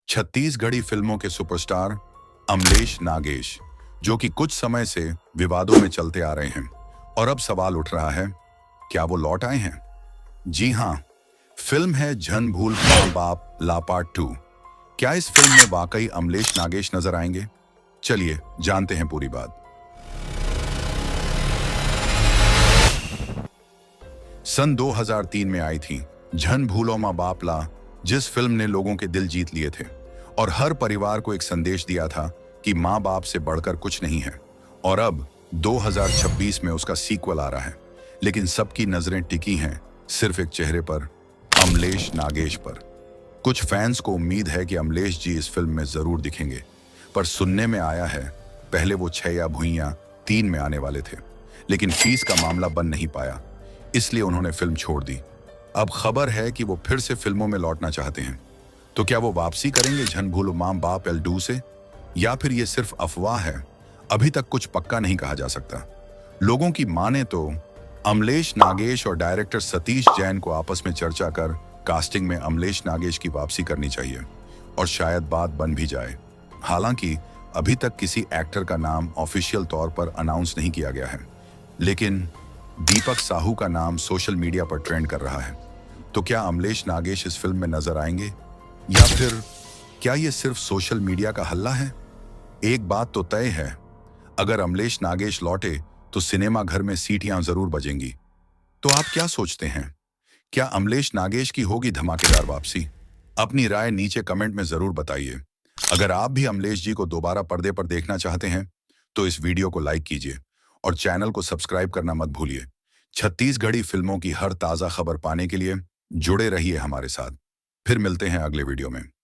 छत्तीसगढ़ी फिल्मों के सुपरस्टार अमलेश नागेश, जो कि कुछ समय से विवादों में चलते आ रहे हैं, और अब सवाल उठ रहा है, क्या वो लौट आए हैं? जी हां, फिल्म है झन भूल मां बाप ला पार्ट 2। क्या इस फिल्म में वाकई अमलेश नागेश नजर आएंगे? चलिए जानते हैं पूरी बात। सन 2003 में आई थी झन भूलो मां बाप ला, जिस फिल्म ने लोगों के दिल जीत लिए थे और हर परिवार को एक संदेश दिया था कि मां बाप से बढ़कर कुछ नहीं है। और अब 2026 में उसका सीक्वल आ रहा है, लेकिन सबकी नजरें टिकी हैं सिर्फ एक चेहरे पर, अमलेश नागेश पर। कुछ फैंस को उम्मीद है कि अमलेश जी इस फिल्म में जरूर दिखेंगे, पर सुनने में आया है पहले वो 6 या भुइयां 3 में आने वाले थे, लेकिन फीस का मामला बन नहीं पाया, इसलिए उन्होंने फिल्म छोड़ दी। अब खबर है कि वो फिर से फिल्मों में लौटना चाहते हैं। तो क्या वो वापसी करेंगे झन भूलो मां बाप L2 से, या फिर ये सिर्फ अफवाह है? अभी तक कुछ पक्का नहीं कहा जा सकता। लोगों की माने तो अमलेश नागेश और डायरेक्टर सतीश जैन को आपस में चर्चा कर कास्टिंग में अमलेश नागेश की वापसी करनी चाहिए, और शायद बात बन भी जाए। हालांकि अभी तक किसी एक्टर का नाम ऑफिशियल तौर पर अनाउंस नहीं किया गया है, लेकिन दीपक साहू का नाम सोशल मीडिया पर ट्रेंड कर रहा है। तो क्या अमलेश नागेश इस फिल्म में नजर आएंगे, या फिर क्या ये सिर्फ सोशल मीडिया का हल्ला है? एक बात तो तय है, अगर अमलेश नागेश लौटे तो सिनेमा घर में सीटियां जरूर बजेंगी। तो आप क्या सोचते हैं, क्या अमलेश नागेश की होगी धमाकेदार वापसी? अपनी राय नीचे कमेंट में जरूर बताइए। अगर आप भी अमलेश जी को दोबारा पर्दे पर देखना चाहते हैं तो इस वीडियो को लाइक कीजिए और चैनल को सब्सक्राइब करना मत भूलिए। छत्तीसगढ़ी फिल्मों की हर ताजा खबर पाने के लिए जुड़े रहिए हमारे साथ। फिर मिलते हैं अगले वीडियो में।